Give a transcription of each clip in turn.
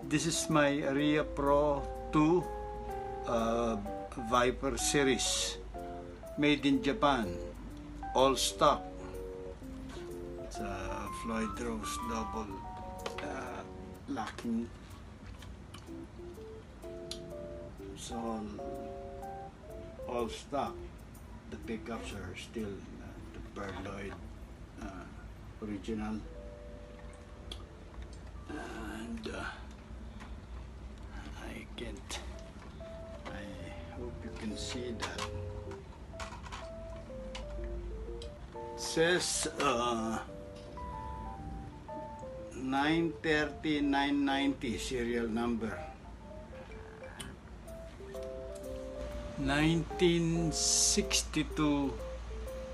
This is my Aria Pro 2 Viper series, made in Japan, all stock. It's a Floyd Rose double locking. It's all stock. The pickups are still the Berloyd original, and I hope you can see that. It says 930 990 serial number. 1962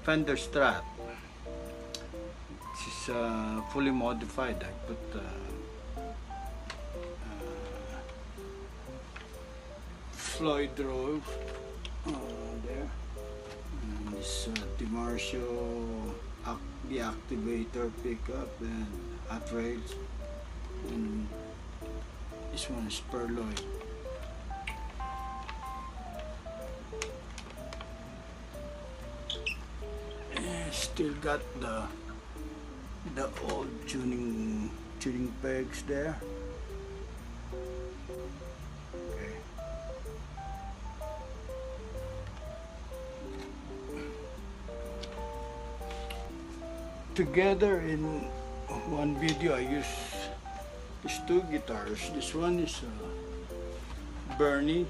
Fender Strat. This is fully modified. I put Floyd Rose there, and this DiMarzio deactivator pickup and hot rails, and this one is Berloyd. Still got the old tuning pegs there. Okay. Together in one video, I use these two guitars. This one is Bernie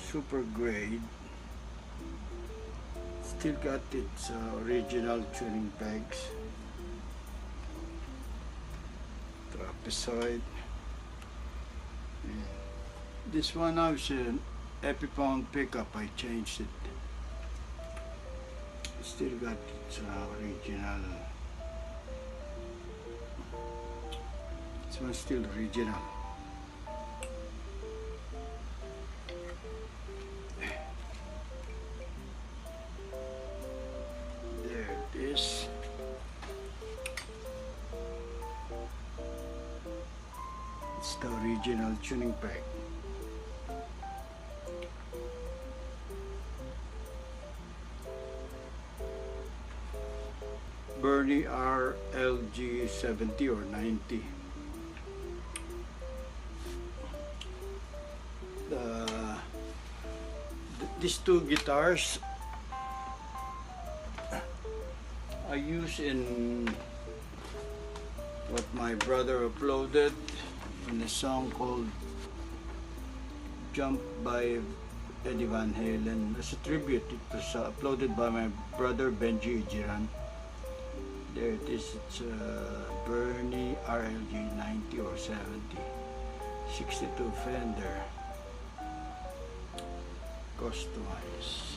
Super Grade. Still got its original tuning pegs. Trapezoid. This one now is an Epiphone pickup. I changed it. Still got its original. This one's still original. There it is. It's the original tuning peg. Bernie RLG 70 or 90. These two guitars I use in what my brother uploaded in a song called Jump by Eddie Van Halen as a tribute. It was uploaded by my brother Benji Jiran. There it is. It's Bernie RLG 90 or 70, 62 Fender, customized.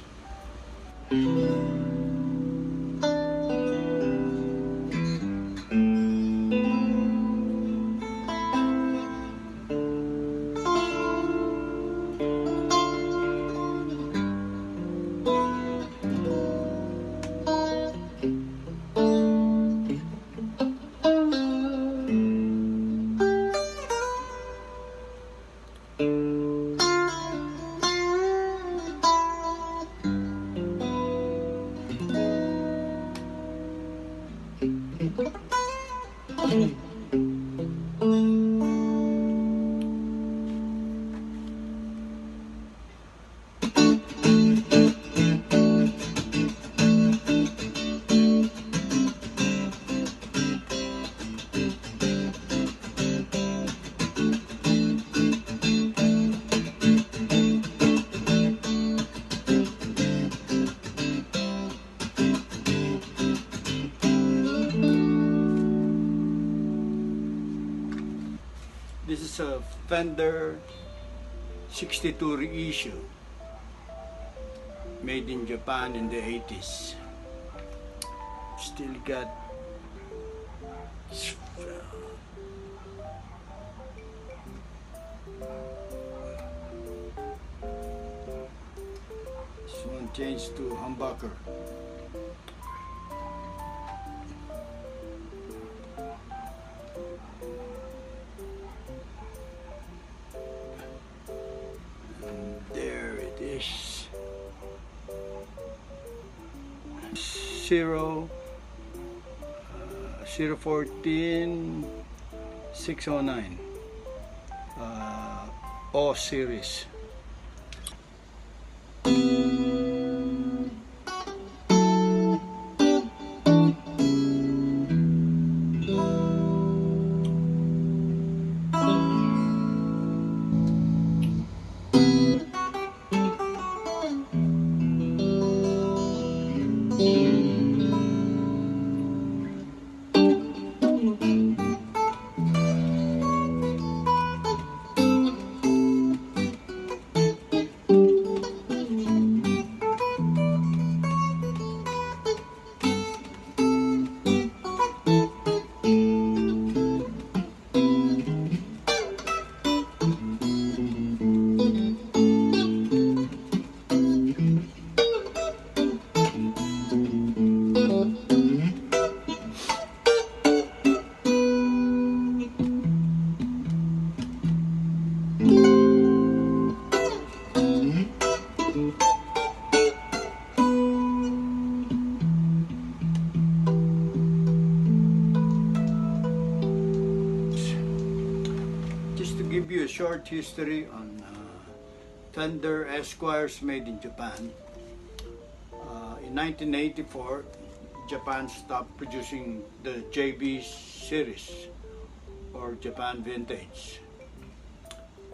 This is a Fender 62 reissue, made in Japan in the 80s. Still got this one changed to humbucker. 014 609 O series. Give you a short history on Fender Esquires made in Japan. In 1984, Japan stopped producing the JB series or Japan Vintage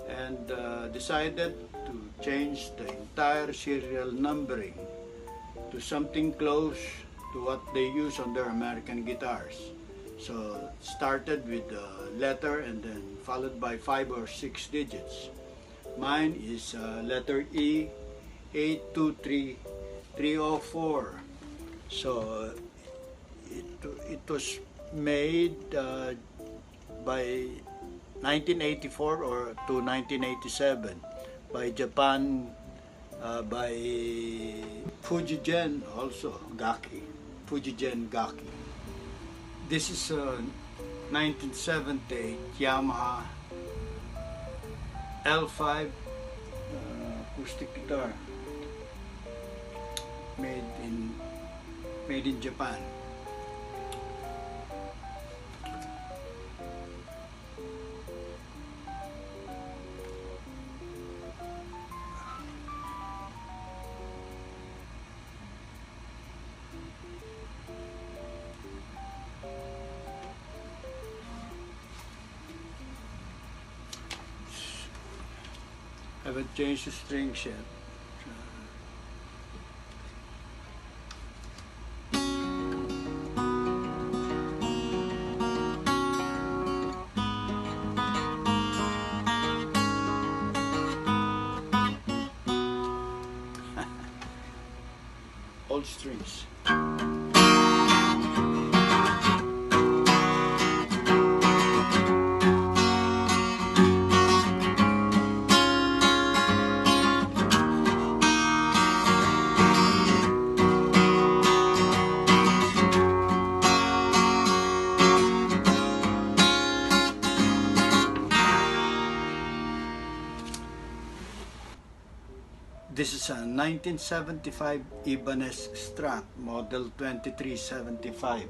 and decided to change the entire serial numbering to something close to what they use on their American guitars. So started with the letter and then followed by 5 or 6 digits. Mine is letter E, 823304. So it was made by 1984 or to 1987 by Japan, by Fujigen also, Gaki, Fujigen Gaki. This is a 1970 Yamaha L5 acoustic guitar made in Japan. I haven't changed the strings yet. Old strings. This is a 1975 Ibanez Strat, model 2375.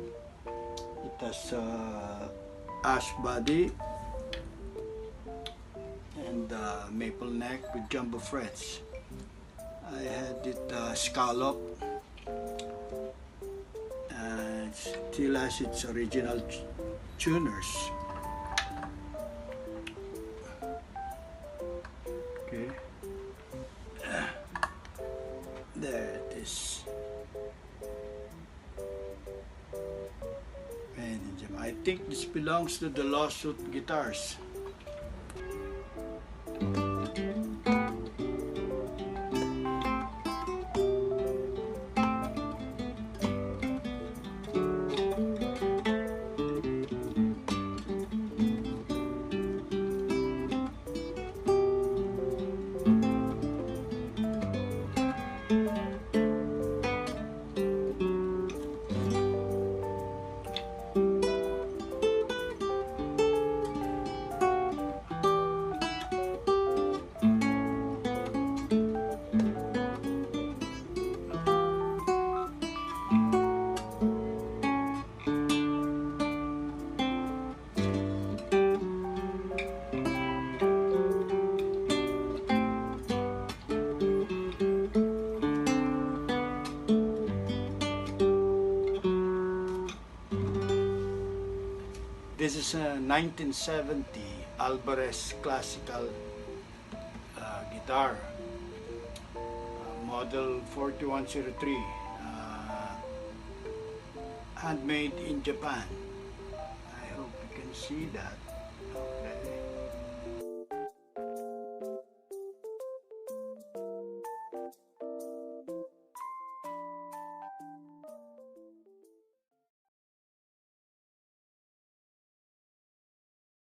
It has ash body and maple neck with jumbo frets. I had it scallop and still has its original tuners. Okay. There it is. I think this belongs to the Lawsuit Guitars. This is a 1970 Alvarez classical guitar, model 4103, handmade in Japan. I hope you can see that.